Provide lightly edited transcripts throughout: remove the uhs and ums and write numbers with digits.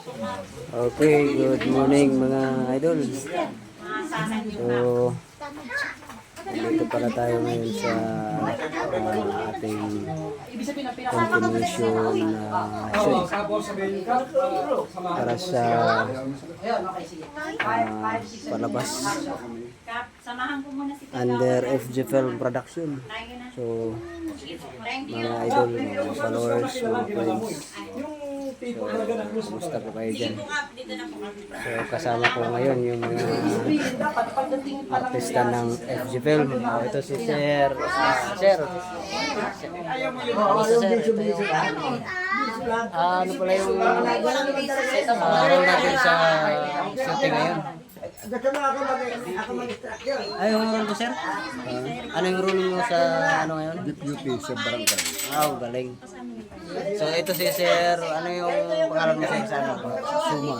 Okay, good morning mga idol. So, dito pala tayo ngayon sa ating continuation para sa palabas under FG Film Production. So, mga idol, mga followers, mga friends. So, kumusta po kayo dyan? So, kasama ko ngayon yung mga artista ng FG Film. Ito si Sir. Sir. Ito yung ano pala yung role natin sa shooting ngayon. Ay, yung role ko, sir? Ano yung role mo sa ano ngayon? Deputy sa barangay. Galing. So ito si Sir, ano yung pangalan mo sa ano? Suma.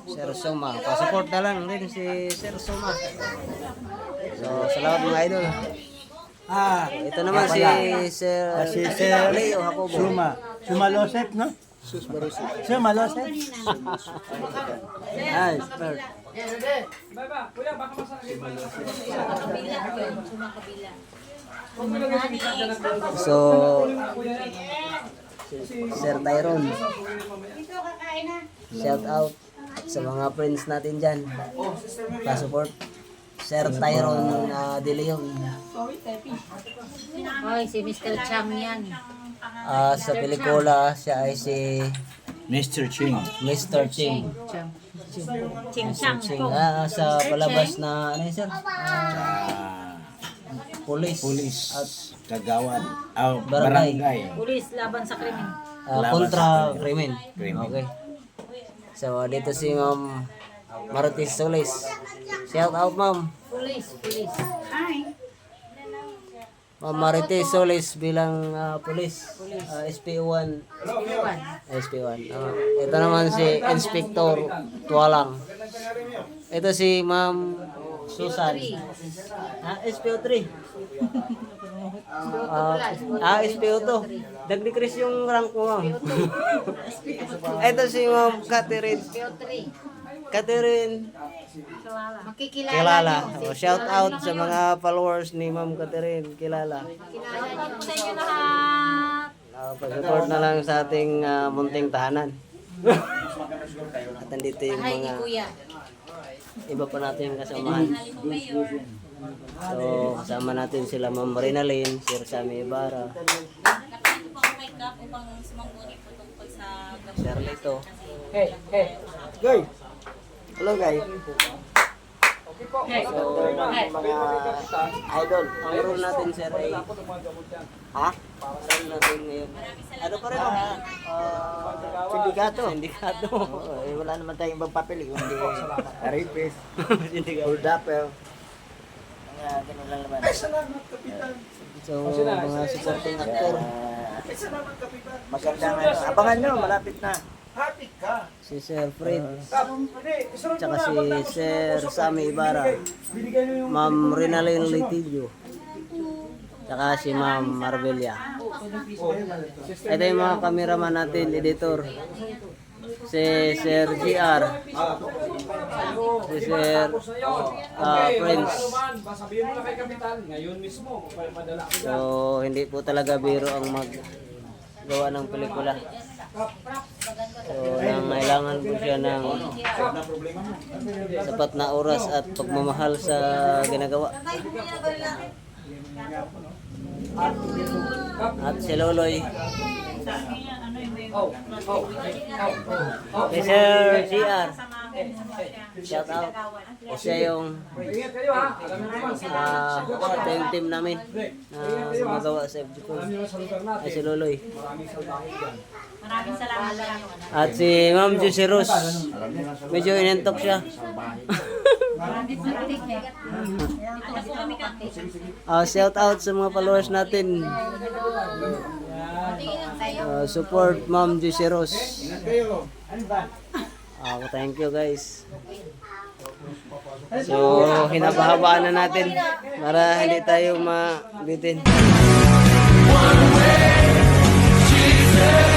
Sir Suma. Pa-support na lang din si Sir Suma. So salamat mga idol. Ito naman si Sir Leo Jacobo. Suma Losep, no? Suma Losep. Ay, Sir. So Sir Tyron, shout out sa mga friends natin dyan, pa-support Sir Tyron De Leon. Hoy, si Mr. Chang yan. Sa pelikula siya ay si Mr. Ching. Mr. Ching. Ching Chang po. Sa palabas na ano yun, sir? Police at Kagawan. Barangay. Pulis laban sa krimen. Kontra krimen. Okay. So dito si Ma'am Marites Solis. Shout out, Ma'am. Pulis. Hi. Ma'am Marites Solis bilang police. SPO1. SPO1. Ito naman si Inspector Tualang. Ito si Ma'am Susan. SPO3. SPO2. Nag-decrease yung rank mo, Ma'am. Ito si Ma'am Catherine. Catherine Kilala. Shout out sa mga followers ni Ma'am Catherine Kilala. Kilala sa inyo lahat. Pag-support na lang sa ating munting tahanan. At nandito yung Hi, mga Kuya. iba pa natin kasamahan. So, kasama natin sila Ma'am Marinalyn, Sir Sammy Ibarra, Sir Lito. Guy! Hello, guys. So, mga idol, ang role natin, sir, ay role natin ngayon. Ano pa rin, sindikato. Wala naman tayong ibang papel. Hindi rapist. Sindikato. Hold up. Ganun lang naman. So, mga supporting actor. Magandang abangan nyo, malapit na. Si Sir Fred, tsaka si Sir Sammy Ibarra, Ma'am Rinalyn Litillo, tsaka si Ma'am Marvelia. Ito yung mga cameraman natin, editor. Si Sir GR, si Sir Prince. So, hindi po talaga biro ang maggawa ng pelikula. So, nangailangan po siya ng sapat na oras at pagmamahal sa ginagawa. At si Loloy. Si Sir GR. Shout out. Siya yung ito yung team namin na gumagawa sa FGCO. Ay si Loloy. Maraming salamat. At si Ma'am Juicy Rose. Medyo inentok siya. Shout out sa mga followers natin. Support Ma'am Juicy Rose. Thank you, guys. So, hinabahabaan na natin para hindi tayo mabitin. One way, Jesus.